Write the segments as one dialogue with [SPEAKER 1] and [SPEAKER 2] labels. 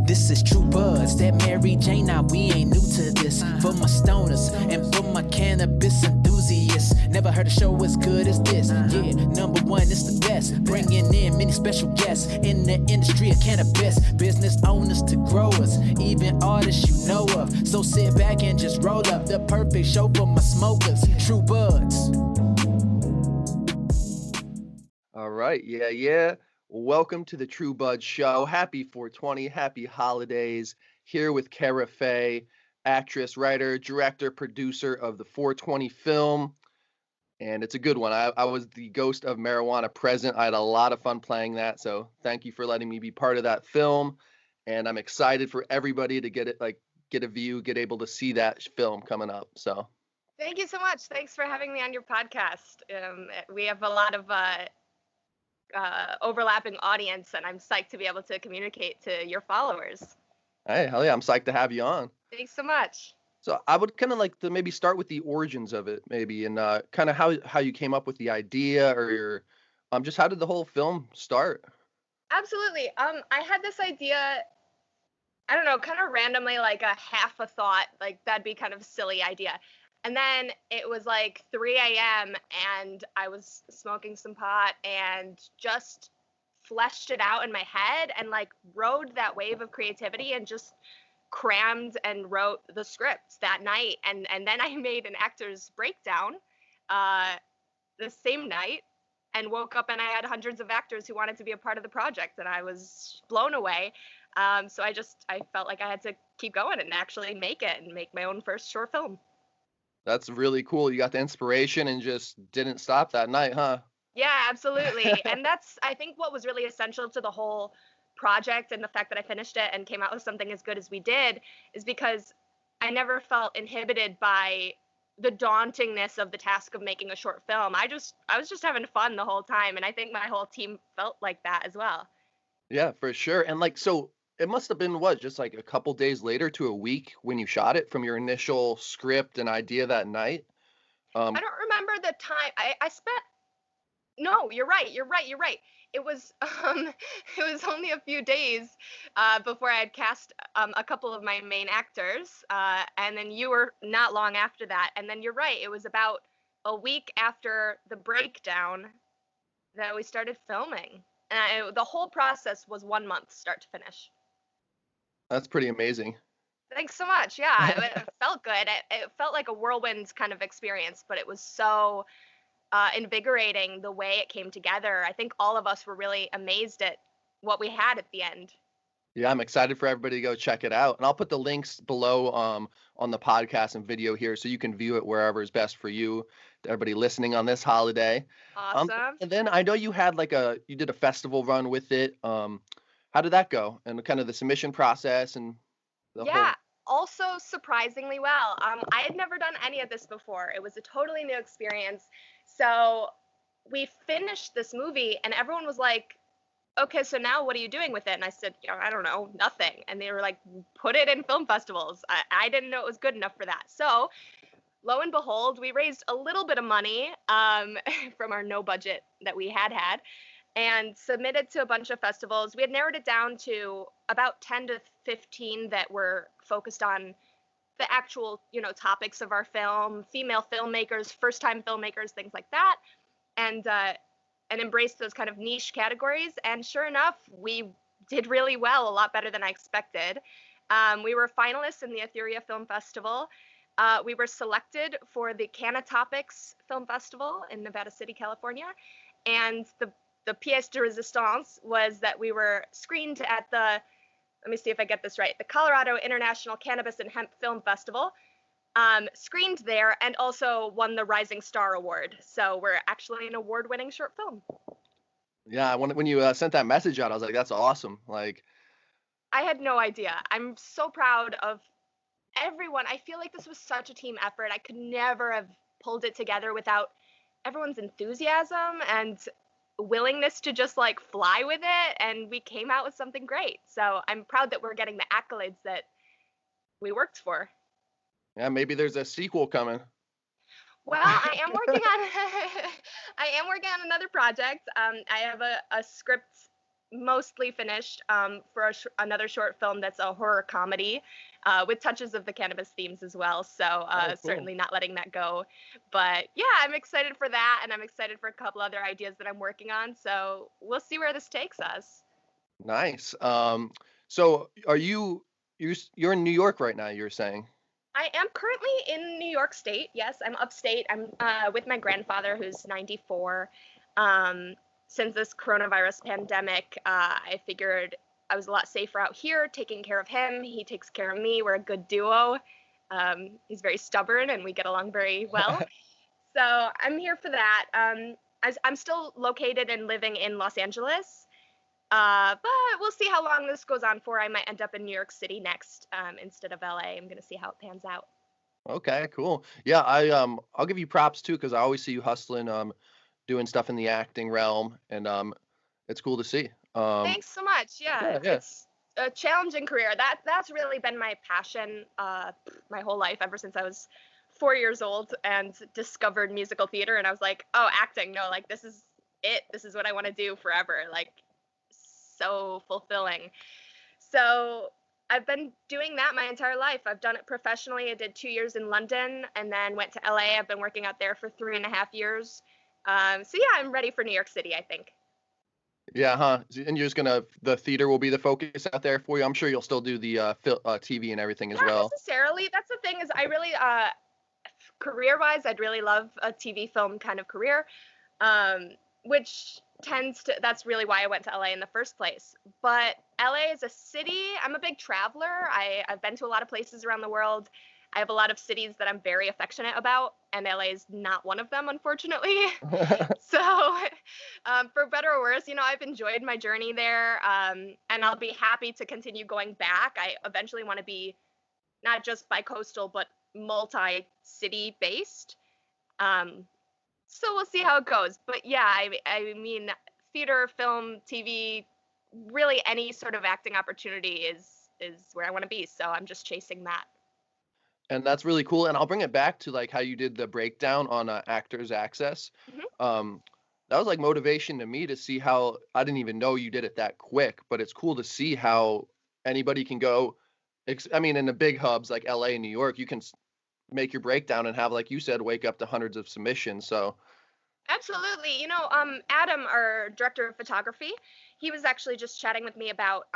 [SPEAKER 1] This is True Buzz, that Mary Jane, now we ain't new to this. For my stoners and for my cannabis enthusiasts, never heard a show as good as this. Yeah, number one, it's the best. Bringing in many special guests in the industry of cannabis. Business owners to growers, even artists you know of. So sit back and just roll up, the perfect show for my smokers. True Buzz.
[SPEAKER 2] All right, yeah. Welcome to the True Bud Show. Happy 420, happy holidays. Here with Cara Fay, actress, writer, director, producer of the 420 film. And it's a good one. I was the ghost of marijuana present. I had a lot of fun playing that. So thank you for letting me be part of that film. And I'm excited for everybody to get a view, get able to see that film coming up. So
[SPEAKER 3] thank you so much. Thanks for having me on your podcast. We have a lot of overlapping audience, and I'm psyched to be able to communicate to your followers.
[SPEAKER 2] Hey, hell yeah, I'm psyched to have you on.
[SPEAKER 3] Thanks so much.
[SPEAKER 2] So I would kind of like to maybe start with the origins of it, maybe, and kind of how you came up with the idea, or your just how did the whole film start?
[SPEAKER 3] Absolutely. I had this idea, I don't know, kind of randomly, like a half a thought, like that'd be kind of a silly idea. And then it was like 3 a.m. and I was smoking some pot and just fleshed it out in my head and like rode that wave of creativity and just crammed and wrote the script that night. And then I made an actor's breakdown the same night and woke up and I had hundreds of actors who wanted to be a part of the project and I was blown away. So I felt like I had to keep going and actually make it and make my own first short film.
[SPEAKER 2] That's really cool. You got the inspiration and just didn't stop that night, huh?
[SPEAKER 3] Yeah, absolutely. And that's, I think, what was really essential to the whole project and the fact that I finished it and came out with something as good as we did is because I never felt inhibited by the dauntingness of the task of making a short film. I was just having fun the whole time. And I think my whole team felt like that as well.
[SPEAKER 2] Yeah, for sure. And so it must have been just like a couple days later to a week when you shot it from your initial script and idea that night.
[SPEAKER 3] I don't remember the time. I spent. No, you're right. It was only a few days before I had cast a couple of my main actors, and then you were not long after that. And then you're right. It was about a week after the breakdown that we started filming. And the whole process was 1 month, start to finish.
[SPEAKER 2] That's pretty amazing.
[SPEAKER 3] Thanks so much. Yeah, it felt good. It felt like a whirlwind kind of experience, but it was so invigorating the way it came together. I think all of us were really amazed at what we had at the end.
[SPEAKER 2] Yeah, I'm excited for everybody to go check it out. And I'll put the links below on the podcast and video here so you can view it wherever is best for you, everybody listening on this holiday.
[SPEAKER 3] Awesome.
[SPEAKER 2] And then I know you had you did a festival run with it. How did that go? And kind of the submission process and
[SPEAKER 3] also surprisingly well. I had never done any of this before. It was a totally new experience. So we finished this movie and everyone was like, okay, so now what are you doing with it? And I said, I don't know, nothing. And they were like, put it in film festivals. I didn't know it was good enough for that. So lo and behold, we raised a little bit of money from our no budget that we had and submitted to a bunch of festivals. We had narrowed it down to about 10 to 15 that were focused on the actual, topics of our film, female filmmakers, first-time filmmakers, things like that, and embraced those kind of niche categories. And sure enough, we did really well, a lot better than I expected. We were finalists in the Etheria Film Festival. We were selected for the Cannabis Film Festival in Nevada City, California, and the pièce de résistance was that we were screened at let me see if I get this right, the Colorado International Cannabis and Hemp Film Festival, screened there, and also won the Rising Star Award. So we're actually an award-winning short film.
[SPEAKER 2] Yeah, when you sent that message out, I was like, that's awesome. I
[SPEAKER 3] had no idea. I'm so proud of everyone. I feel like this was such a team effort. I could never have pulled it together without everyone's enthusiasm and willingness to just fly with it, and we came out with something great. So I'm proud that we're getting the accolades that we worked for.
[SPEAKER 2] Yeah, maybe there's a sequel coming.
[SPEAKER 3] Well, I am working on another project. I have a script mostly finished for another short film that's a horror comedy with touches of the cannabis themes as well. So
[SPEAKER 2] Oh, cool.
[SPEAKER 3] certainly not letting that go. But yeah, I'm excited for that, and I'm excited for a couple other ideas that I'm working on. So we'll see where this takes us.
[SPEAKER 2] Nice. So are you're in New York right now, you're saying?
[SPEAKER 3] I am currently in New York State. Yes, I'm upstate. I'm with my grandfather, who's 94. Um, since this coronavirus pandemic, I figured I was a lot safer out here taking care of him. He takes care of me. We're a good duo. He's very stubborn and we get along very well. So I'm here for that. I'm still located and living in Los Angeles. But we'll see how long this goes on for. I might end up in New York City next instead of LA. I'm gonna see how it pans out.
[SPEAKER 2] Okay, cool. Yeah, I'll give you props too because I always see you hustling, doing stuff in the acting realm, and it's cool to see.
[SPEAKER 3] Thanks so much. Yeah,
[SPEAKER 2] Yeah, yeah.
[SPEAKER 3] it's a challenging career. That's really been my passion my whole life ever since I was 4 years old and discovered musical theater. And I was like, oh, acting. No, like this is it. This is what I want to do forever. Like so fulfilling. So I've been doing that my entire life. I've done it professionally. I did 2 years in London and then went to LA. I've been working out there for 3.5 years. So yeah, I'm ready for New York City, I think.
[SPEAKER 2] Yeah, huh? And you're just gonna the theater will be the focus out there for you. I'm sure you'll still do the TV and everything as
[SPEAKER 3] Not
[SPEAKER 2] well.
[SPEAKER 3] necessarily. That's the thing is I really career-wise, I'd really love a TV film kind of career, um, which tends to. That's really why I went to LA in the first place. But LA is a city. I'm a big traveler. I've been to a lot of places around the world. I have a lot of cities that I'm very affectionate about, and LA is not one of them, unfortunately. So, for better or worse, I've enjoyed my journey there, and I'll be happy to continue going back. I eventually want to be not just bi-coastal, but multi-city based. Um, so we'll see how it goes. But yeah, I mean, theater, film, TV, really any sort of acting opportunity is where I want to be. So I'm just chasing that.
[SPEAKER 2] And that's really cool. And I'll bring it back to like how you did the breakdown on Actors Access.
[SPEAKER 3] Hmm.
[SPEAKER 2] Um, that was like motivation to me to see how I didn't even know you did it that quick, but it's cool to see how anybody can go. I mean, in the big hubs like LA and New York, you can make your breakdown and have, like you said, wake up to hundreds of submissions. So,
[SPEAKER 3] Absolutely. Adam, our director of photography, he was actually just chatting with me about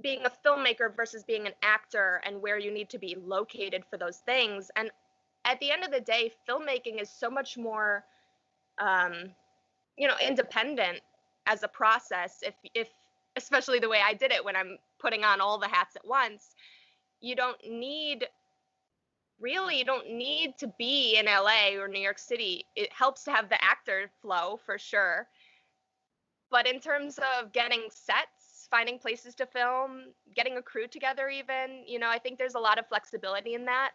[SPEAKER 3] being a filmmaker versus being an actor and where you need to be located for those things. And at the end of the day, filmmaking is so much more, um, independent as a process. If especially the way I did it when I'm putting on all the hats at once, you don't need you don't need to be in LA or New York City. It helps to have the actor flow for sure. But in terms of getting sets, finding places to film, getting a crew together even, I think there's a lot of flexibility in that.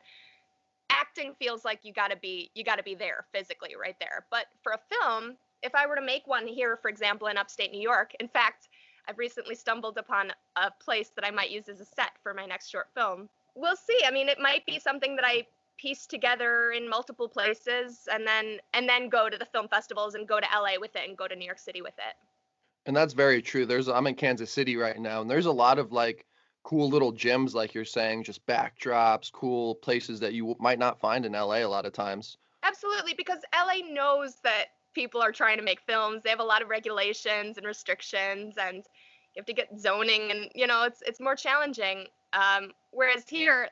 [SPEAKER 3] Acting feels like you got to be there physically right there. But for a film, if I were to make one here, for example, in upstate New York, in fact, I've recently stumbled upon a place that I might use as a set for my next short film. We'll see. I mean, it might be something that I piece together in multiple places and then go to the film festivals and go to LA with it and go to New York City with it.
[SPEAKER 2] and that's very true. I'm in Kansas City right now, and there's a lot of like cool little gems, like you're saying, just backdrops, cool places that you might not find in LA a lot of times.
[SPEAKER 3] Absolutely, because LA knows that people are trying to make films. They have a lot of regulations and restrictions, and you have to get zoning, and it's more challenging. Whereas here,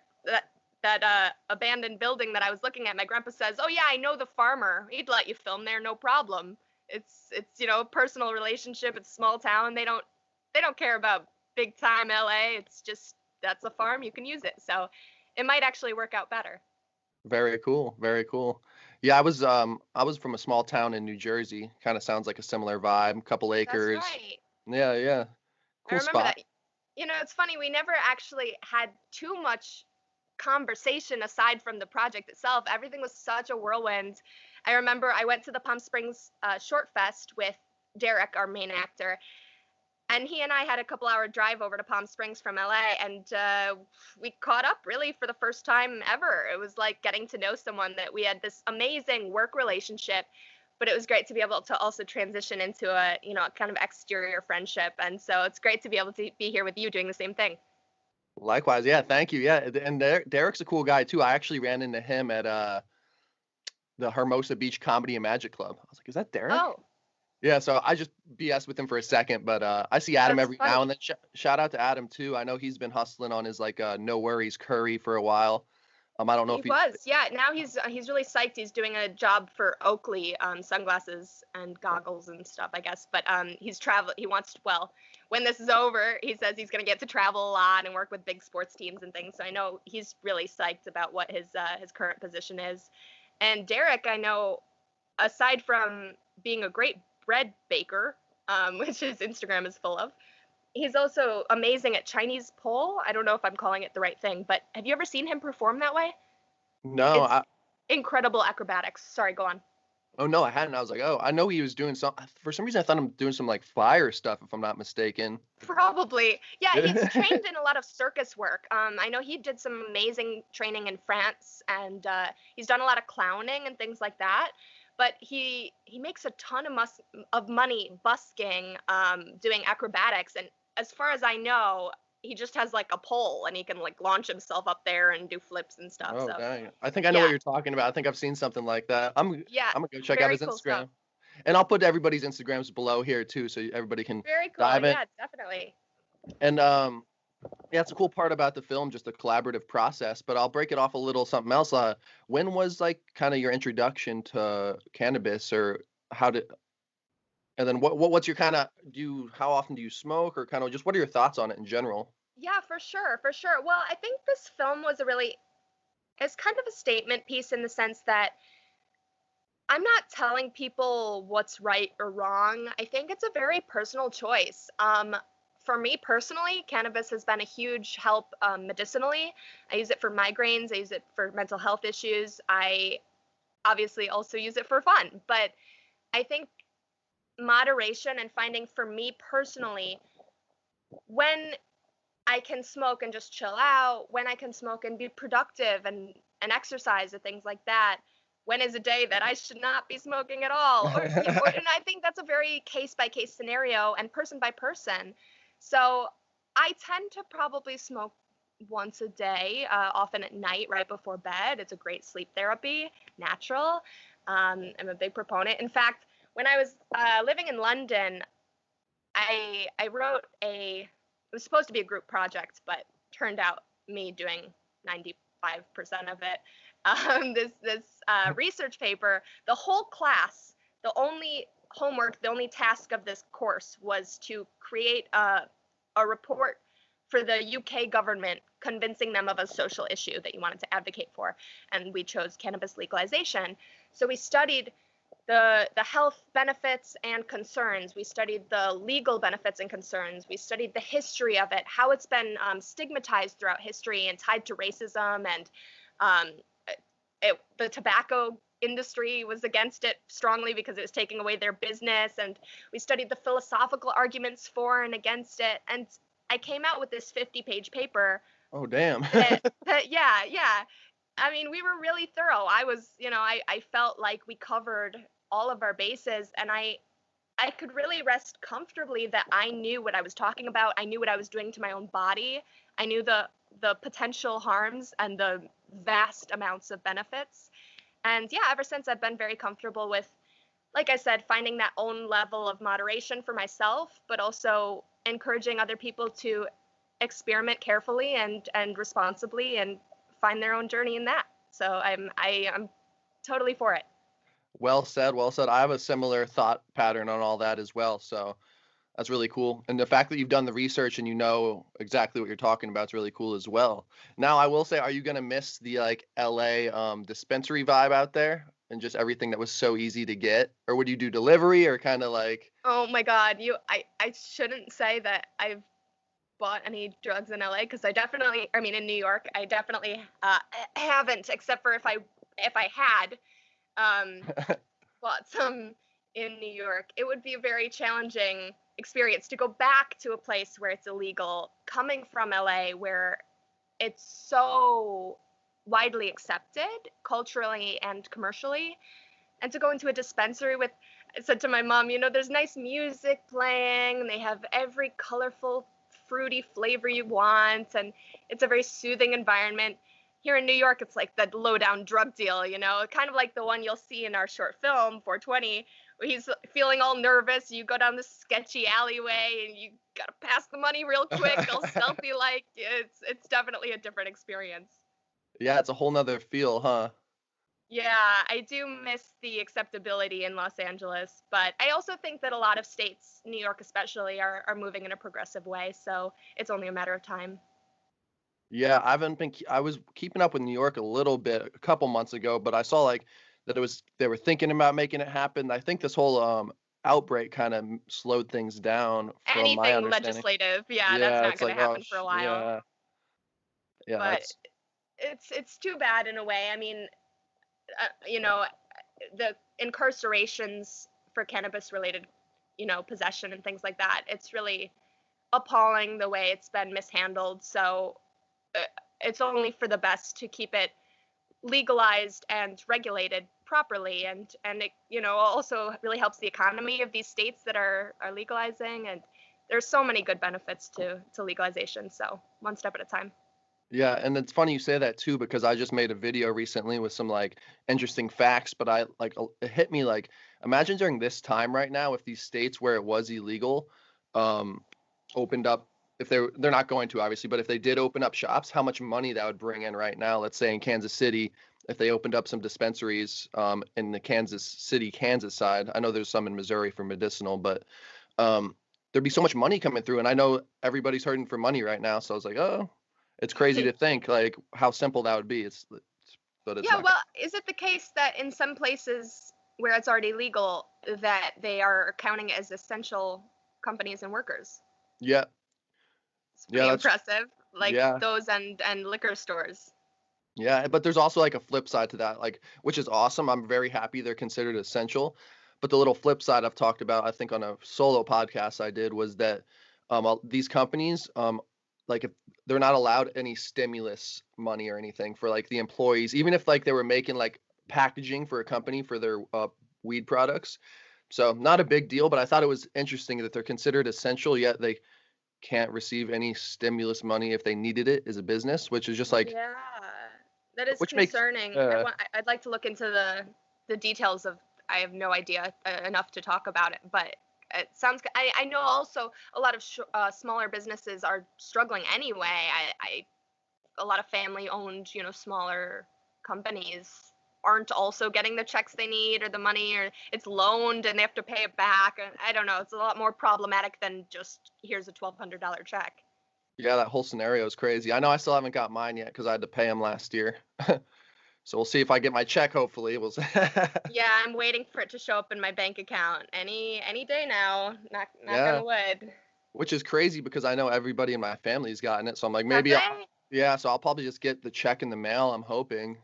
[SPEAKER 3] that abandoned building that I was looking at, my grandpa says, "Oh yeah, I know the farmer. He'd let you film there, no problem." It's a personal relationship. It's a small town. They don't care about big time LA. It's just that's a farm. You can use it, so it might actually work out better.
[SPEAKER 2] Very cool, very cool. Yeah, I was from a small town in New Jersey. Kind of sounds like a similar vibe, couple
[SPEAKER 3] That's
[SPEAKER 2] acres.
[SPEAKER 3] right.
[SPEAKER 2] Yeah, yeah.
[SPEAKER 3] I
[SPEAKER 2] Cool
[SPEAKER 3] remember
[SPEAKER 2] spot.
[SPEAKER 3] that. It's funny, we never actually had too much conversation aside from the project itself. Everything was such a whirlwind. I remember I went to the Palm Springs Short Fest with Derek, our main actor, and he and I had a couple-hour drive over to Palm Springs from LA, and we caught up really for the first time ever. It was like getting to know someone that we had this amazing work relationship, but it was great to be able to also transition into a, you know, a kind of exterior friendship. And so it's great to be able to be here with you doing the same thing.
[SPEAKER 2] Likewise, yeah, thank you. Yeah, and Derek's a cool guy too. I actually ran into him at the Hermosa Beach Comedy and Magic Club. I was like, is that Derek?
[SPEAKER 3] Oh,
[SPEAKER 2] Yeah, so I just BS with him for a second, but I see Adam
[SPEAKER 3] that's
[SPEAKER 2] every
[SPEAKER 3] funny.
[SPEAKER 2] now and then. Shout out to Adam too. I know he's been hustling on his like no worries curry for a while. I don't know if
[SPEAKER 3] He was, yeah. Now he's really psyched. He's doing a job for Oakley, sunglasses and goggles and stuff, I guess. But he's travel. He wants, well, when this is over, he says he's gonna get to travel a lot and work with big sports teams and things. So I know he's really psyched about what his current position is. And Derek, I know, aside from being a great bread baker, which his Instagram is full of, he's also amazing at Chinese pole. I don't know if I'm calling it the right thing, but have you ever seen him perform that way?
[SPEAKER 2] no,
[SPEAKER 3] It's incredible acrobatics. Sorry, go on.
[SPEAKER 2] oh no, I hadn't. I was like, oh, I know he was doing some. For some reason, I thought him doing some like fire stuff, if I'm not mistaken.
[SPEAKER 3] Probably. Yeah, he's trained in a lot of circus work. I know he did some amazing training in France, and he's done a lot of clowning and things like that. But he makes a ton of money busking, doing acrobatics. And as far as I know, he just has like a pole and he can like launch himself up there and do flips and stuff.
[SPEAKER 2] Oh
[SPEAKER 3] So
[SPEAKER 2] dang, I think I know
[SPEAKER 3] yeah,
[SPEAKER 2] what you're talking about. I think I've seen something like that.
[SPEAKER 3] yeah,
[SPEAKER 2] I'm gonna go check out
[SPEAKER 3] very
[SPEAKER 2] his
[SPEAKER 3] cool stuff.
[SPEAKER 2] Instagram, and I'll put everybody's Instagrams below here too, so everybody can
[SPEAKER 3] Very cool.
[SPEAKER 2] dive in.
[SPEAKER 3] Yeah, definitely.
[SPEAKER 2] And yeah, it's a cool part about the film, just a collaborative process. But I'll break it off a little something else. When was like kind of your introduction to cannabis, or how did? And then what's your kind of how often do you smoke, or kind of just what are your thoughts on it in general?
[SPEAKER 3] Yeah, for sure, for sure. Well, I think this film was it's kind of a statement piece in the sense that I'm not telling people what's right or wrong. I think it's a very personal choice. For me personally, cannabis has been a huge help medicinally. I use it for migraines. I use it for mental health issues. I obviously also use it for fun. But I think moderation and finding, for me personally, when I can smoke and just chill out, when I can smoke and be productive and exercise and things like that. When is a day that I should not be smoking at all? Or, you know, and I think that's a very case by case scenario and person by person. So I tend to probably smoke once a day, often at night, right before bed. It's a great sleep therapy, natural. I'm a big proponent. In fact, when I was living in London, I wrote it was supposed to be a group project, but turned out me doing 95% of it. This research paper, the whole class, the only homework, the only task of this course was to create a report for the UK government, convincing them of a social issue that you wanted to advocate for. And we chose cannabis legalization. So we studied the health benefits and concerns. We studied the legal benefits and concerns. We studied the history of it, how it's been stigmatized throughout history and tied to racism. And the tobacco industry was against it strongly because it was taking away their business. And we studied the philosophical arguments for and against it. And I came out with this 50-page paper.
[SPEAKER 2] Oh, damn.
[SPEAKER 3] Yeah. I mean, we were really thorough. I was, I felt like we covered all of our bases, and I could really rest comfortably that I knew what I was talking about. I knew what I was doing to my own body. I knew the potential harms and the vast amounts of benefits. And yeah, ever since I've been very comfortable with, like I said, finding that own level of moderation for myself, but also encouraging other people to experiment carefully and responsibly and find their own journey in that. So I'm totally for it.
[SPEAKER 2] Well said, well said. I have a similar thought pattern on all that as well. So that's really cool. And the fact that you've done the research and you know exactly what you're talking about is really cool as well. Now, I will say, are you going to miss the like LA dispensary vibe out there and just everything that was so easy to get? Or would you do delivery or kind of like?
[SPEAKER 3] Oh my God, I shouldn't say that I've bought any drugs in LA because in New York, I definitely haven't, except for if I had bought some in New York. It would be a very challenging experience to go back to a place where it's illegal, coming from LA where it's so widely accepted culturally and commercially. And to go into a dispensary with, I said to my mom, there's nice music playing, and they have every colorful, fruity flavor you want, and it's a very soothing environment. Here in New York, it's like the low-down drug deal, kind of like the one you'll see in our short film, 420, where he's feeling all nervous. You go down this sketchy alleyway, and you gotta pass the money real quick, all stealthy-like. It's definitely a different experience.
[SPEAKER 2] Yeah, it's a whole nother feel, huh?
[SPEAKER 3] Yeah, I do miss the acceptability in Los Angeles, but I also think that a lot of states, New York especially, are moving in a progressive way, so it's only a matter of time.
[SPEAKER 2] Yeah, I was keeping up with New York a little bit a couple months ago, but I saw like that they were thinking about making it happen. I think this whole outbreak kind of slowed things down from my
[SPEAKER 3] Anything
[SPEAKER 2] understanding.
[SPEAKER 3] legislative, yeah, that's
[SPEAKER 2] Yeah,
[SPEAKER 3] not
[SPEAKER 2] it's
[SPEAKER 3] going to
[SPEAKER 2] like, oh,
[SPEAKER 3] happen for a while.
[SPEAKER 2] yeah, yeah,
[SPEAKER 3] But it's too bad in a way. I mean, the incarcerations for cannabis related, possession and things like that. It's really appalling the way it's been mishandled. So uh, it's only for the best to keep it legalized and regulated properly, and it also really helps the economy of these states that are legalizing, and there's so many good benefits to legalization, so one step at a time.
[SPEAKER 2] yeah, and it's funny you say that too because I just made a video recently with some like interesting facts, but it hit me like imagine during this time right now if these states where it was illegal um opened up if they're not going to obviously, but if they did open up shops, how much money that would bring in right now. Let's say in Kansas City, if they opened up some dispensaries in the Kansas City, Kansas side. I know there's some in Missouri for medicinal, but um there'd be so much money coming through, and I know everybody's hurting for money right now, so I was like, oh, it's crazy to think like how simple that would be. But it's
[SPEAKER 3] Yeah,
[SPEAKER 2] not.
[SPEAKER 3] well, is it the case that in some places where it's already legal that they are counting it as essential companies and workers?
[SPEAKER 2] Yeah,
[SPEAKER 3] It's
[SPEAKER 2] yeah,
[SPEAKER 3] pretty
[SPEAKER 2] that's
[SPEAKER 3] impressive, like
[SPEAKER 2] yeah,
[SPEAKER 3] those and liquor stores.
[SPEAKER 2] yeah. But there's also like a flip side to that, like which is awesome. I'm very happy they're considered essential. But the little flip side I've talked about, I think on a solo podcast I did, was that these companies, like if they're not allowed any stimulus money or anything for like the employees, even if like they were making like packaging for a company for their weed products. So not a big deal, but I thought it was interesting that they're considered essential, yet they can't receive any stimulus money if they needed it as a business, which is just like,
[SPEAKER 3] Yeah, that is
[SPEAKER 2] which makes,
[SPEAKER 3] concerning. I'd like to look into the details of. I have no idea enough to talk about it, but it sounds. I know also a lot of smaller businesses are struggling anyway. A lot of family owned, smaller companies aren't also getting the checks they need or the money, or it's loaned and they have to pay it back. And I don't know. It's a lot more problematic than just here's a $1,200 check.
[SPEAKER 2] yeah, that whole scenario is crazy. I know I still haven't got mine yet because I had to pay them last year. So we'll see if I get my check. Hopefully, we'll see.
[SPEAKER 3] Yeah, I'm waiting for it to show up in my bank account any day now. Knock
[SPEAKER 2] Yeah,
[SPEAKER 3] on wood.
[SPEAKER 2] which is crazy because I know everybody in my family's gotten it. So I'm like,
[SPEAKER 3] Have
[SPEAKER 2] maybe,
[SPEAKER 3] they?
[SPEAKER 2] yeah. So I'll probably just get the check in the mail. I'm hoping.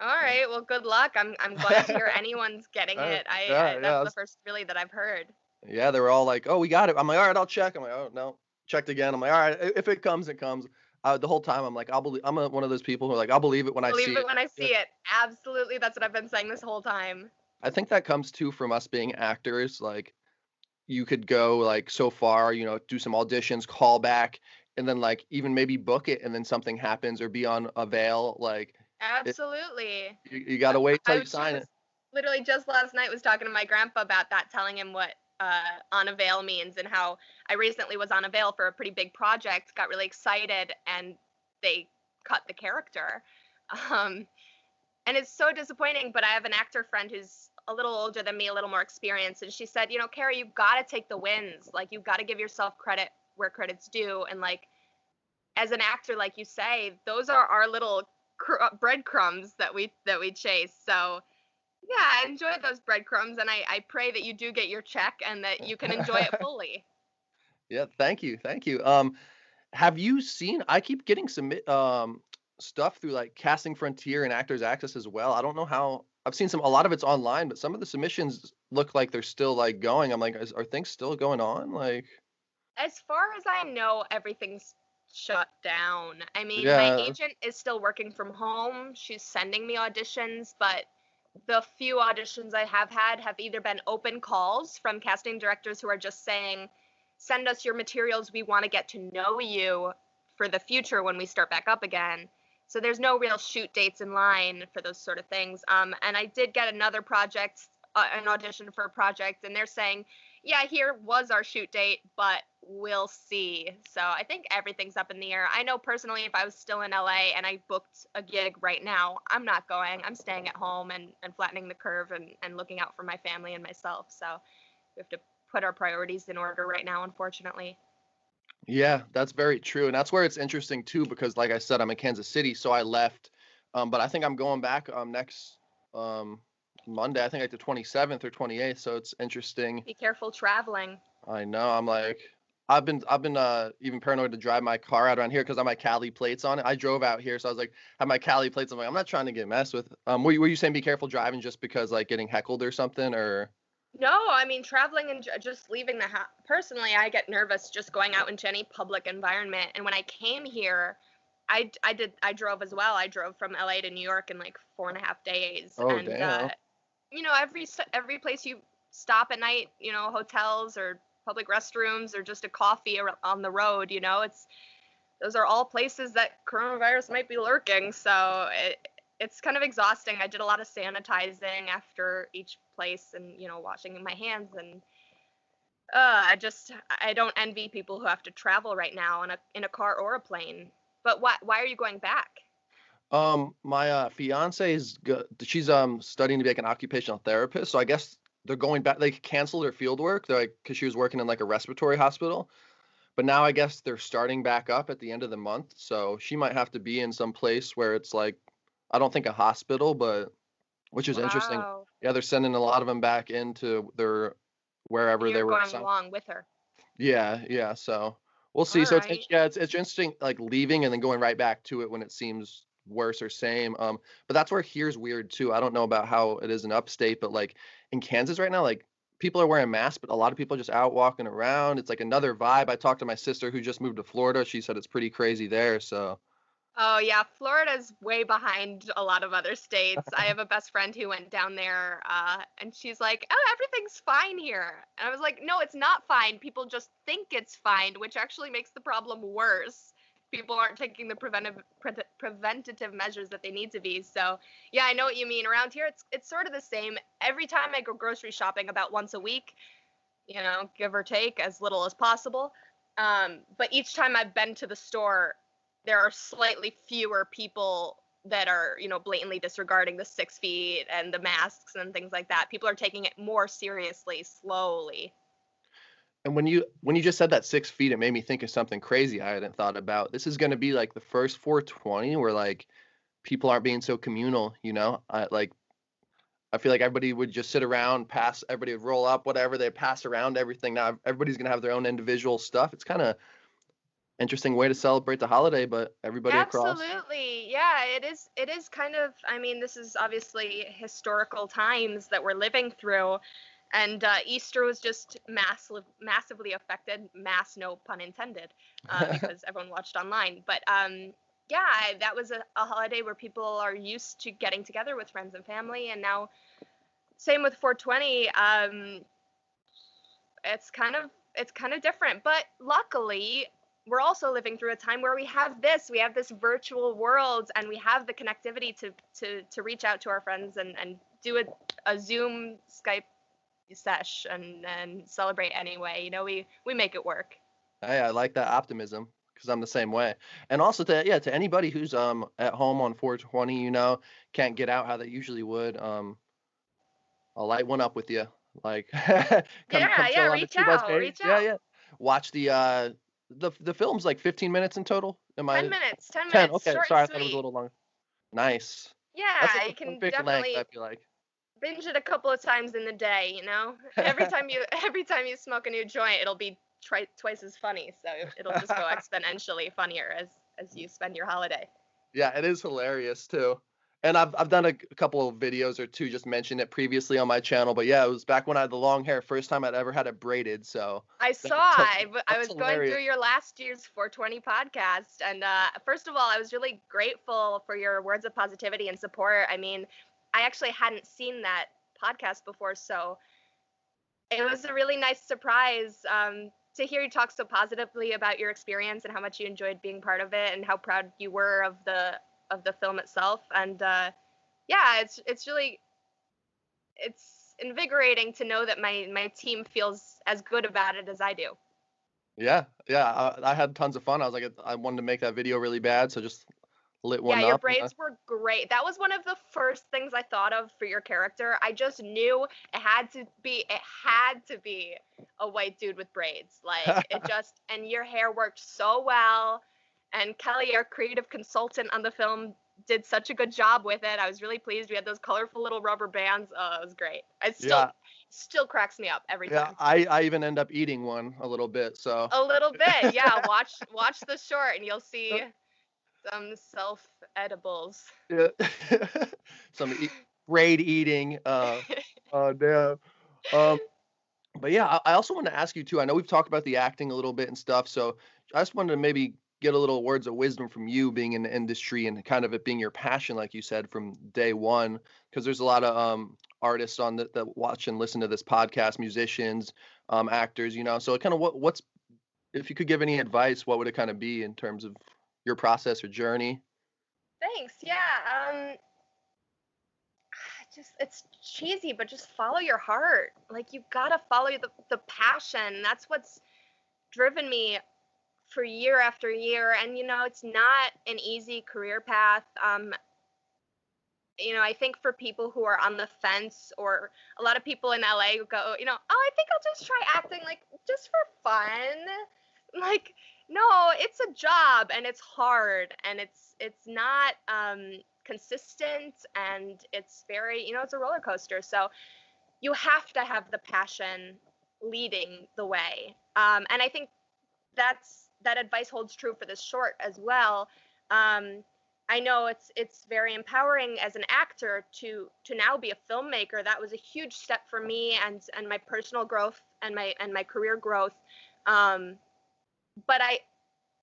[SPEAKER 3] All
[SPEAKER 2] Um,
[SPEAKER 3] right. Well, good luck. I'm glad to hear anyone's getting it.
[SPEAKER 2] yeah,
[SPEAKER 3] That's
[SPEAKER 2] yeah,
[SPEAKER 3] the first really that I've heard.
[SPEAKER 2] yeah. They were all like, "Oh, we got it." I'm like, "All right, I'll check." I'm like, "Oh no." Checked again. I'm like, "All right, if it comes, it comes." The whole time I'm like, "I'll believe." One of those people who are like, "I'll believe it when I see
[SPEAKER 3] Believe it
[SPEAKER 2] it."
[SPEAKER 3] when I
[SPEAKER 2] Yeah.
[SPEAKER 3] see it. Absolutely. That's what I've been saying this whole time.
[SPEAKER 2] I think that comes too from us being actors. Like you could go like so far, do some auditions, call back, and then like even maybe book it, and then something happens or be on a veil. Like it,
[SPEAKER 3] Absolutely.
[SPEAKER 2] you got to wait till
[SPEAKER 3] I
[SPEAKER 2] you sign it.
[SPEAKER 3] just literally just last night was talking to my grandpa about that, telling him what on a veil means and how I recently was on a veil for a pretty big project, got really excited, and they cut the character. Um, and it's so disappointing, but I have an actor friend who's a little older than me, a little more experienced, and she said, Cara, you've got to take the wins. Like, you've got to give yourself credit where credit's due. And like, as an actor, like you say, those are our little breadcrumbs that we chase. So yeah, I enjoy those breadcrumbs, and I pray that you do get your check and that you can enjoy it fully.
[SPEAKER 2] Yeah, thank you, thank you. Have you seen? I keep getting stuff through like Casting Frontier and Actors Access as well. I don't know how. I've seen a lot of it's online, but some of the submissions look like they're still like going. I'm like, are things still going on? Like,
[SPEAKER 3] As far as I know, everything's shut down. I mean, my
[SPEAKER 2] yeah,
[SPEAKER 3] agent is still working from home. She's sending me auditions, but the few auditions I have had have either been open calls from casting directors who are just saying, send us your materials, we want to get to know you for the future when we start back up again. So there's no real shoot dates in line for those sort of things. And I did get another project, an audition for a project, and they're saying, yeah, here was our shoot date, but we'll see. So I think everything's up in the air. I know personally, if I was still in LA and I booked a gig right now, I'm not going. I'm staying at home and flattening the curve and looking out for my family and myself. So we have to put our priorities in order right now, unfortunately.
[SPEAKER 2] Yeah, that's very true. And that's where it's interesting too, because like I said, I'm in Kansas City, so I left. But I think I'm going back next um Monday, I think like the 27th or 28th. So it's interesting.
[SPEAKER 3] Be careful traveling.
[SPEAKER 2] I know. I'm like I've been even paranoid to drive my car out around here because I have my Cali plates on it. I drove out here, so I was like, have my Cali plates. I'm like, I'm not trying to get messed with. Were you saying be careful driving just because like getting heckled or something or?
[SPEAKER 3] No, I mean, traveling and just leaving the house. Personally, I get nervous just going out into any public environment. And when I came here, I drove as well. I drove from LA to New York in like 4.5 days.
[SPEAKER 2] Oh
[SPEAKER 3] And,
[SPEAKER 2] damn.
[SPEAKER 3] you know, every place you stop at night, you know, hotels or public restrooms or just a coffee on the road, you know, those are all places that coronavirus might be lurking. So it's kind of exhausting. I did a lot of sanitizing after each place and, you know, washing my hands. And I don't envy people who have to travel right now in a car or a plane. But why are you going back?
[SPEAKER 2] My fiance is good. She's studying to be like an occupational therapist. So I guess they're going back. They canceled her field work. They're like because she was working in like a respiratory hospital. But now I guess they're starting back up at the end of the month. So she might have to be in some place where it's like I don't think a hospital, but which is interesting.
[SPEAKER 3] Wow.
[SPEAKER 2] Yeah, they're sending a lot of them back into their
[SPEAKER 3] And
[SPEAKER 2] wherever they
[SPEAKER 3] you're
[SPEAKER 2] were
[SPEAKER 3] going
[SPEAKER 2] assigned.
[SPEAKER 3] along with her.
[SPEAKER 2] Yeah, yeah. So we'll
[SPEAKER 3] All
[SPEAKER 2] see. So
[SPEAKER 3] right.
[SPEAKER 2] yeah, it's interesting like leaving and then going right back to it when it seems worse or same. But that's where here's weird too. I don't know about how it is in upstate, but like in Kansas right now, like people are wearing masks, but a lot of people are just out walking around. It's like another vibe. I talked to my sister who just moved to Florida. She said it's pretty crazy there. So
[SPEAKER 3] Oh yeah, Florida's way behind a lot of other states. I have a best friend who went down there, and she's like, "Oh, everything's fine here." And I was like, "No, it's not fine. People just think it's fine, which actually makes the problem worse. People aren't taking the preventative measures that they need to be." So yeah, I know what you mean. Around here, it's sort of the same. Every time I go grocery shopping, about once a week, you know, give or take, as little as possible. But each time I've been to the store, there are slightly fewer people that are, you know, blatantly disregarding the 6 feet and the masks and things like that. People are taking it more seriously, slowly.
[SPEAKER 2] and when you just said that 6 feet, it made me think of something crazy I hadn't thought about. This is going to be like the first 420 where like people aren't being so communal, you know? I feel like everybody would just sit around, pass, everybody would roll up, whatever, they pass around everything. Now everybody's gonna have their own individual stuff. It's kind of interesting way to celebrate the holiday, but everybody across.
[SPEAKER 3] Absolutely. Yeah, it is kind of, I mean, this is obviously historical times that we're living through. And Easter was just massively affected, mass no pun intended, because everyone watched online. But yeah, that was a holiday where people are used to getting together with friends and family, and now same with 420. It's kind of different, but luckily we're also living through a time where we have this virtual world, and we have the connectivity to reach out to our friends and do a Zoom, Skype sesh and celebrate anyway. You know, we make it work.
[SPEAKER 2] Hey, I like that optimism because I'm the same way. And also to anybody who's at home on 420, you know, can't get out how they usually would. I'll light one up with you. Like come
[SPEAKER 3] Yeah, yeah,
[SPEAKER 2] chill on the
[SPEAKER 3] reach
[SPEAKER 2] True Buzz
[SPEAKER 3] out,
[SPEAKER 2] page.
[SPEAKER 3] reach
[SPEAKER 2] Yeah,
[SPEAKER 3] out.
[SPEAKER 2] yeah. Watch the film's like 15 minutes in total. Am
[SPEAKER 3] 10
[SPEAKER 2] I
[SPEAKER 3] minutes, 10
[SPEAKER 2] 10?
[SPEAKER 3] minutes,
[SPEAKER 2] Okay,
[SPEAKER 3] short and
[SPEAKER 2] sorry, I thought it was a
[SPEAKER 3] sweet.
[SPEAKER 2] little longer. Nice. That's
[SPEAKER 3] Yeah,
[SPEAKER 2] like the
[SPEAKER 3] you can
[SPEAKER 2] perfect length, I
[SPEAKER 3] definitely
[SPEAKER 2] feel like.
[SPEAKER 3] binge it a couple of times in the day, you know? Every time you smoke a new joint, it'll be twice as funny. So it'll just go exponentially funnier as you spend your holiday.
[SPEAKER 2] Yeah, it is hilarious too. And I've done a couple of videos or two just mentioned it previously on my channel, but yeah, it was back when I had the long hair, first time I'd ever had it braided, so
[SPEAKER 3] I saw.
[SPEAKER 2] that's
[SPEAKER 3] I
[SPEAKER 2] that's
[SPEAKER 3] was going
[SPEAKER 2] hilarious.
[SPEAKER 3] through your last year's 420 podcast, and first of all, I was really grateful for your words of positivity and support. I mean, I actually hadn't seen that podcast before, so it was a really nice surprise to hear you talk so positively about your experience and how much you enjoyed being part of it and how proud you were of the film itself. And yeah, it's invigorating to know that my team feels as good about it as I do.
[SPEAKER 2] Yeah, yeah. I had tons of fun. I was like, I wanted to make that video really bad, so just lit
[SPEAKER 3] Yeah,
[SPEAKER 2] one
[SPEAKER 3] your
[SPEAKER 2] up.
[SPEAKER 3] braids were great. That was one of the first things I thought of for your character. I just knew it had to be a white dude with braids. Like it just, and your hair worked so well. And Kelly, our creative consultant on the film, did such a good job with it. I was really pleased. We had those colorful little rubber bands. Oh, it was great. It
[SPEAKER 2] Yeah,
[SPEAKER 3] still cracks me up every
[SPEAKER 2] yeah.
[SPEAKER 3] time.
[SPEAKER 2] I even end up eating one a little bit. So
[SPEAKER 3] A little bit, yeah. Watch the short and you'll see some self edibles.
[SPEAKER 2] yeah. Some braid eating. Damn. Um, but yeah, I also want to ask you too. I know we've talked about the acting a little bit and stuff. So I just wanted to maybe get a little words of wisdom from you, being in the industry and kind of it being your passion, like you said, from day one. Because there's a lot of artists on that watch and listen to this podcast, musicians, actors. So kind of what's if you could give any advice, what would it kind of be in terms of your process or journey?
[SPEAKER 3] Thanks. Yeah. Just it's cheesy, but just follow your heart. Like you gotta follow the passion. That's what's driven me for year after year. And it's not an easy career path. I think for people who are on the fence, or a lot of people in LA who go, oh, I think I'll just try acting, like just for fun. Like, no, it's a job and it's hard and it's not consistent, and it's very, it's a roller coaster. So you have to have the passion leading the way. And I think that advice holds true for this short as well. I know it's very empowering as an actor to now be a filmmaker. That was a huge step for me and my personal growth and my career growth. But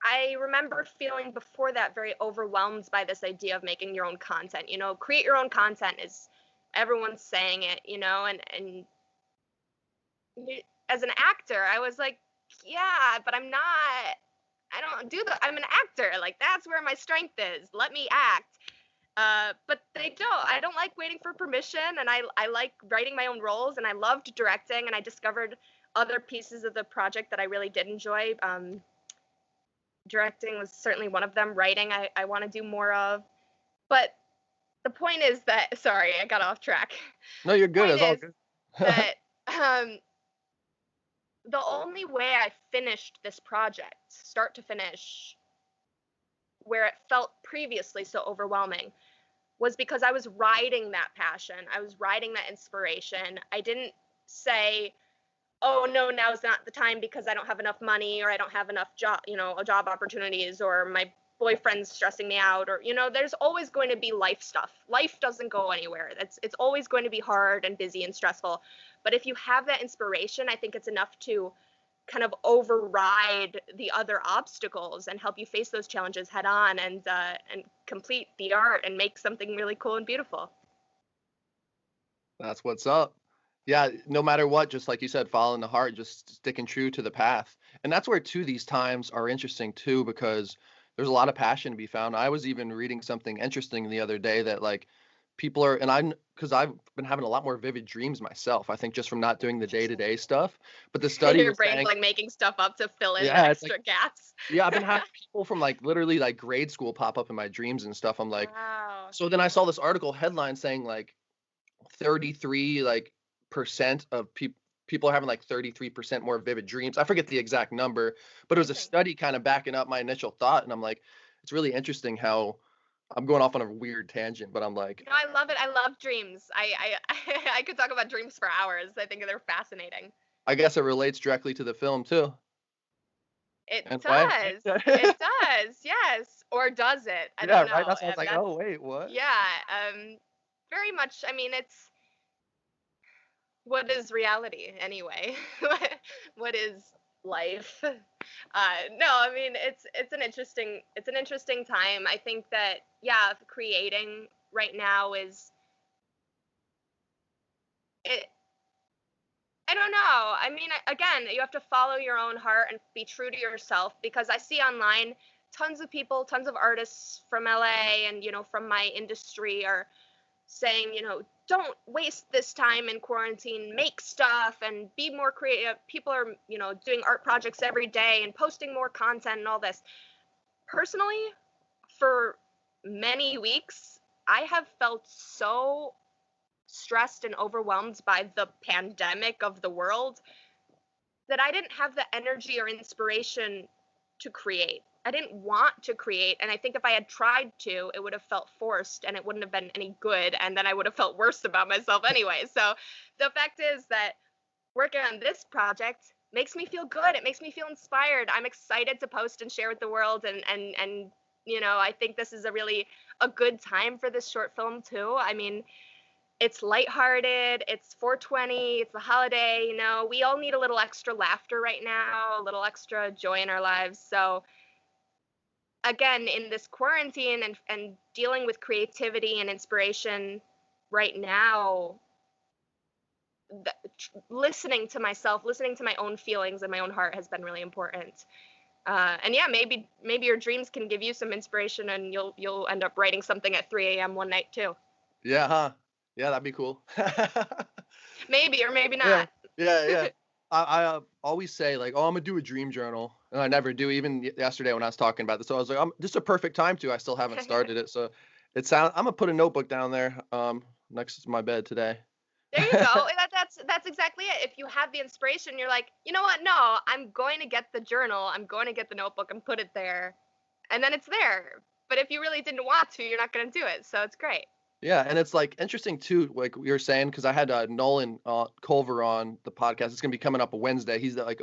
[SPEAKER 3] I remember feeling before that very overwhelmed by this idea of making your own content. Create your own content is everyone's saying it, and as an actor, I was like, yeah, but I don't do I'm an actor. Like that's where my strength is. Let me act. But I don't like waiting for permission, and I like writing my own roles, and I loved directing, and I discovered other pieces of the project that I really did enjoy. Directing was certainly one of them. Writing, I want to do more of. But the point is that, sorry, I got off track.
[SPEAKER 2] No, you're good.
[SPEAKER 3] Point
[SPEAKER 2] It's all
[SPEAKER 3] is
[SPEAKER 2] good.
[SPEAKER 3] that the only way I finished this project, start to finish, where it felt previously so overwhelming, was because I was riding that passion. I was riding that inspiration. I didn't say, oh no, now's not the time because I don't have enough money, or I don't have enough job opportunities, or my boyfriend's stressing me out, or there's always going to be life stuff. Life doesn't go anywhere. It's always going to be hard and busy and stressful. But if you have that inspiration, I think it's enough to kind of override the other obstacles and help you face those challenges head on, and complete the art and make something really cool and beautiful.
[SPEAKER 2] That's what's up. Yeah, no matter what, just like you said, following the heart, just sticking true to the path. And that's where too these times are interesting too, because there's a lot of passion to be found. I was even reading something interesting the other day that like people are, and because I've been having a lot more vivid dreams myself, I think just from not doing the day-to-day stuff. But the study
[SPEAKER 3] Your
[SPEAKER 2] was
[SPEAKER 3] brain's
[SPEAKER 2] saying,
[SPEAKER 3] like making stuff up to fill in the
[SPEAKER 2] yeah, it's
[SPEAKER 3] extra
[SPEAKER 2] like,
[SPEAKER 3] gaps.
[SPEAKER 2] yeah, I've been having people from like literally like grade school pop up in my dreams and stuff. I'm like,
[SPEAKER 3] Wow.
[SPEAKER 2] so then I saw this article headline saying like 33 like percent of people are having like 33% more vivid dreams. I forget the exact number, but it was a
[SPEAKER 3] Amazing.
[SPEAKER 2] study kind of backing up my initial thought. And I'm like, it's really interesting how I'm going off on a weird tangent, but I'm like,
[SPEAKER 3] No, I love it. I love dreams. I could talk about dreams for hours. I think they're fascinating.
[SPEAKER 2] I guess it relates directly to the film too.
[SPEAKER 3] It
[SPEAKER 2] And why?
[SPEAKER 3] does. It does. Yes. Or does it? I
[SPEAKER 2] Yeah,
[SPEAKER 3] don't
[SPEAKER 2] right.
[SPEAKER 3] know.
[SPEAKER 2] That's why I was
[SPEAKER 3] And
[SPEAKER 2] like,
[SPEAKER 3] that's,
[SPEAKER 2] oh wait, what?
[SPEAKER 3] yeah. Very much. I mean, it's, what is reality anyway? What is life? No, I mean, it's an interesting time. I think that, yeah, creating right now is it, I don't know. I mean, again, you have to follow your own heart and be true to yourself, because I see online tons of people, tons of artists from LA and, from my industry are saying, don't waste this time in quarantine, make stuff and be more creative. People are, doing art projects every day and posting more content and all this. Personally, for many weeks, I have felt so stressed and overwhelmed by the pandemic of the world that I didn't have the energy or inspiration to create. I didn't want to create. And I think if I had tried to, it would have felt forced and it wouldn't have been any good. And then I would have felt worse about myself anyway. So the fact is that working on this project makes me feel good. It makes me feel inspired. I'm excited to post and share with the world. And I think this is a good time for this short film too. I mean, it's lighthearted, it's 420, it's the holiday, we all need a little extra laughter right now, a little extra joy in our lives. So again, in this quarantine and dealing with creativity and inspiration right now, listening to myself, listening to my own feelings and my own heart has been really important. And yeah, maybe your dreams can give you some inspiration and you'll end up writing something at 3 a.m. one night too.
[SPEAKER 2] Yeah, huh? Yeah, that'd be cool.
[SPEAKER 3] Maybe or maybe
[SPEAKER 2] Yeah,
[SPEAKER 3] not.
[SPEAKER 2] yeah. I always say like, oh, I'm gonna do a dream journal, and I never do. Even yesterday when I was talking about this, so I was like, this is a perfect time to. I still haven't started it, so I'm gonna put a notebook down there, next to my bed today.
[SPEAKER 3] There you go. That's exactly it. If you have the inspiration, you're like, you know what? No, I'm going to get the journal. I'm going to get the notebook and put it there, and then it's there. But if you really didn't want to, you're not going to do it. So it's great.
[SPEAKER 2] Yeah, and it's like interesting too, like we were saying, because I had Nolan Culver on the podcast. It's gonna be coming up a Wednesday. He's the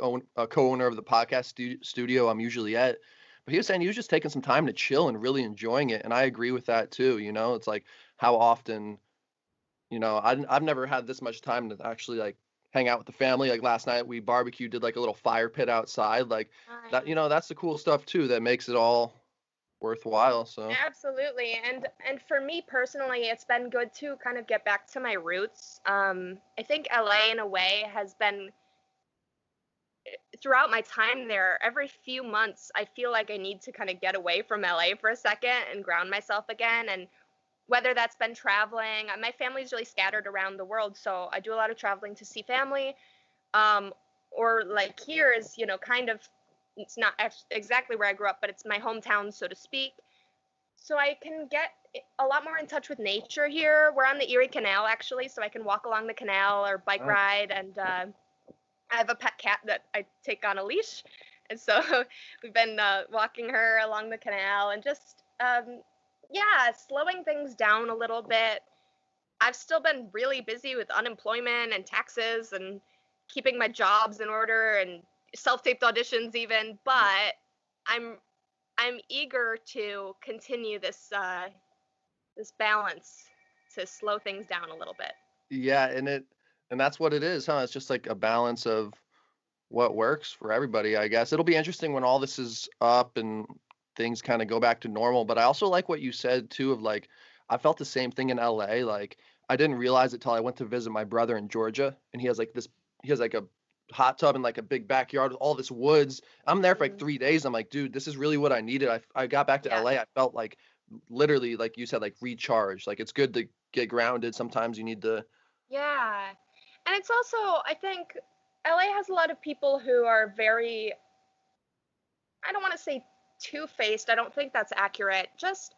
[SPEAKER 2] co-owner of the podcast studio I'm usually at. But he was saying he was just taking some time to chill and really enjoying it, and I agree with that too. It's like how often, I've never had this much time to actually like hang out with the family. Like last night we barbecued, did like a little fire pit outside, like that. That's the cool stuff too that makes it all worthwhile. So
[SPEAKER 3] Absolutely. And for me personally, it's been good to kind of get back to my roots. I think LA in a way has been, throughout my time there, every few months I feel like I need to kind of get away from LA for a second and ground myself again. And whether that's been traveling, my family's really scattered around the world, so I do a lot of traveling to see family. Or like here is, kind of, it's not exactly where I grew up, but it's my hometown, so to speak. So I can get a lot more in touch with nature here. We're on the Erie Canal, actually, so I can walk along the canal or bike ride. And I have a pet cat that I take on a leash. And so we've been walking her along the canal and just, slowing things down a little bit. I've still been really busy with unemployment and taxes and keeping my jobs in order and self-taped auditions even, but I'm eager to continue this balance to slow things down a little bit.
[SPEAKER 2] yeah, and that's what it is, huh? It's just like a balance of what works for everybody, I guess. It'll be interesting when all this is up and things kind of go back to normal. But I also like what you said too of like, I felt the same thing in LA. Like I didn't realize it till I went to visit my brother in Georgia, and he has like a hot tub and like a big backyard with all this woods. I'm there for like 3 days. I'm like, dude, this is really what I needed. I got back to
[SPEAKER 3] Yeah.
[SPEAKER 2] LA. I felt like literally, like you said, like recharged. Like it's good to get grounded. Sometimes you need to.
[SPEAKER 3] Yeah. And it's also, I think LA has a lot of people who are very, I don't want to say two-faced. I don't think that's accurate. Just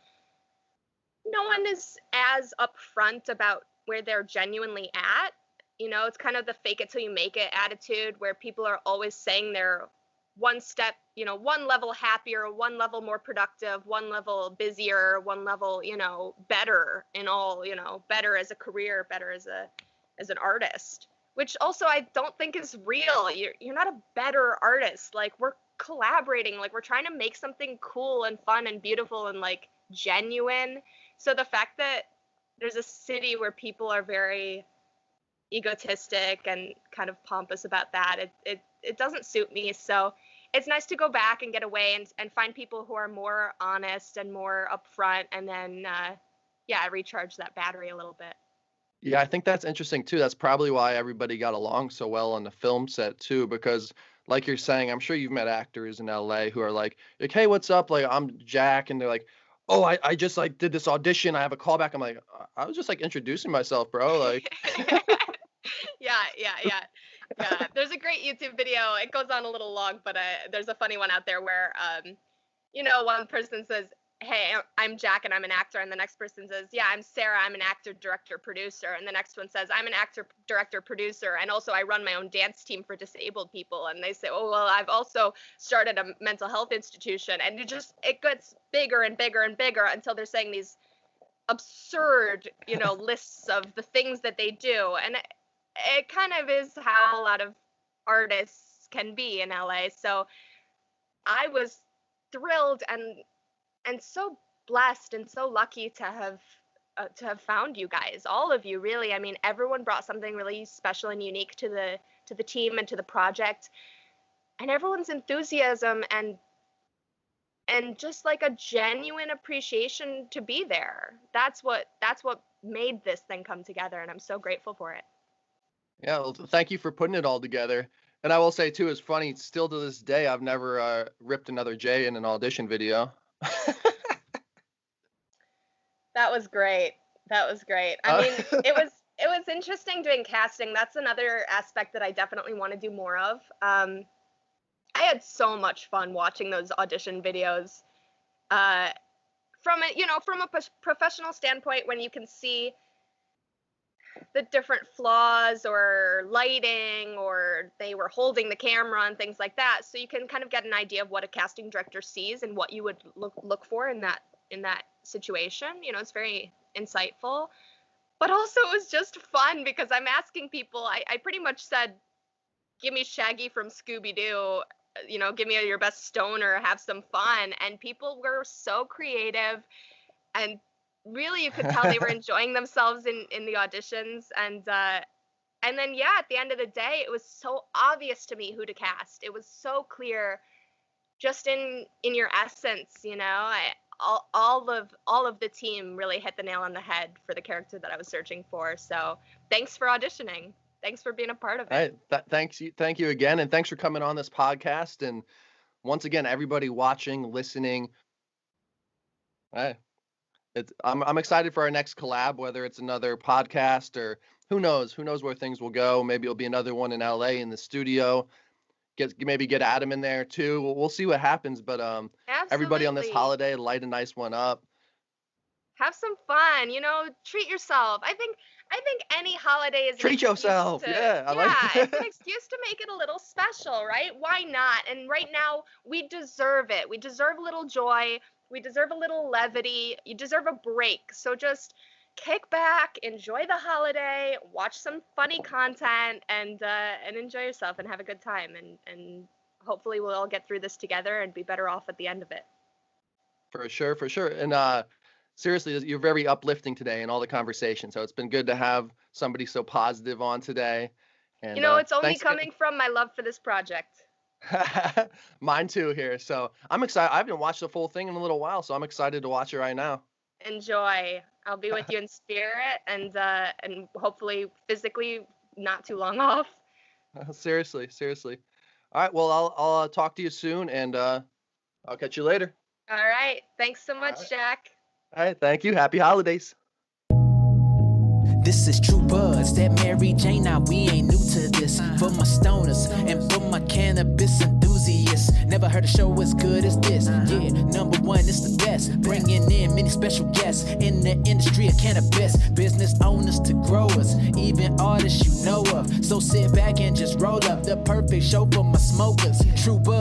[SPEAKER 3] no one is as upfront about where they're genuinely at. It's kind of the fake it till you make it attitude where people are always saying they're one step, one level happier, one level more productive, one level busier, one level, better in all, better as a career, better as an artist, which also I don't think is real. You're not a better artist. Like we're collaborating, like we're trying to make something cool and fun and beautiful and like genuine. So the fact that there's a city where people are very egotistic and kind of pompous about that, it doesn't suit me. So it's nice to go back and get away and find people who are more honest and more upfront, and then recharge that battery a little bit.
[SPEAKER 2] Yeah, I think that's interesting too. That's probably why everybody got along so well on the film set too, because like you're saying, I'm sure you've met actors in LA who are like, hey, what's up? Like, I'm Jack, and they're like, oh, I just like did this audition. I have a callback. I'm like, I was just like introducing myself, bro. Like,
[SPEAKER 3] Yeah. There's a great YouTube video. It goes on a little long, but there's a funny one out there where, one person says, "Hey, I'm Jack and I'm an actor," and the next person says, "Yeah, I'm Sarah. I'm an actor, director, producer," and the next one says, "I'm an actor, director, producer, and also I run my own dance team for disabled people." And they say, "Oh, well, I've also started a mental health institution," and it gets bigger and bigger and bigger until they're saying these absurd, lists of the things that they do. And it kind of is how a lot of artists can be in LA. So I was thrilled and so blessed and so lucky to have found you guys, all of you, really. I mean, everyone brought something really special and unique to the team and to the project, and everyone's enthusiasm and just like a genuine appreciation to be there. That's what made this thing come together, and I'm so grateful for it.
[SPEAKER 2] yeah, well, thank you for putting it all together. And I will say too, it's funny, still to this day, I've never ripped another J in an audition video.
[SPEAKER 3] That was great. I mean, it was interesting doing casting. That's another aspect that I definitely want to do more of. I had so much fun watching those audition videos. From a professional standpoint, when you can see the different flaws or lighting, or they were holding the camera and things like that, so you can kind of get an idea of what a casting director sees and what you would look for in that situation. It's very insightful, but also it was just fun because I'm asking people. I pretty much said, give me Shaggy from Scooby-Doo, give me your best stoner, have some fun, and people were so creative, and really you could tell they were enjoying themselves in the auditions. And then at the end of the day, it was so obvious to me who to cast. It was so clear, just in your essence. All of the team really hit the nail on the head for the character that I was searching for. So thanks for auditioning. Thanks for being a part of it.
[SPEAKER 2] Thank you again, and thanks for coming on this podcast. And once again, everybody watching, listening, I'm excited for our next collab, whether it's another podcast or who knows where things will go. Maybe it'll be another one in LA in the studio. Maybe get Adam in there too. We'll see what happens. But everybody on this holiday, light a nice one up.
[SPEAKER 3] Have some fun. Treat yourself. I think any holiday is
[SPEAKER 2] treat yourself.
[SPEAKER 3] It's an excuse to make it a little special, right? Why not? And right now we deserve it. We deserve a little joy. We deserve a little levity. You deserve a break. So just kick back, enjoy the holiday, watch some funny content, and enjoy yourself and have a good time. And hopefully we'll all get through this together and be better off at the end of it.
[SPEAKER 2] For sure. And seriously, you're very uplifting today in all the conversation. So it's been good to have somebody so positive on today. And
[SPEAKER 3] it's only coming from my love for this project.
[SPEAKER 2] Mine too here. So I'm excited. I haven't watched the full thing in a little while, so I'm excited to watch it right now.
[SPEAKER 3] Enjoy. I'll be with you in spirit and hopefully physically not too long off.
[SPEAKER 2] Seriously. All right. Well, I'll talk to you soon, and I'll catch you later.
[SPEAKER 3] All right. Thanks so much, Jack.
[SPEAKER 2] All right. Thank you. Happy holidays.
[SPEAKER 1] This is True Buds, that Mary Jane, now we ain't new to this. For my stoners and for my cannabis enthusiasts, never heard a show as good as this. Yeah, number one, it's the best. Bringing in many special guests in the industry of cannabis. Business owners to growers, even artists you know of. So sit back and just roll up the perfect show for my smokers. True Buds.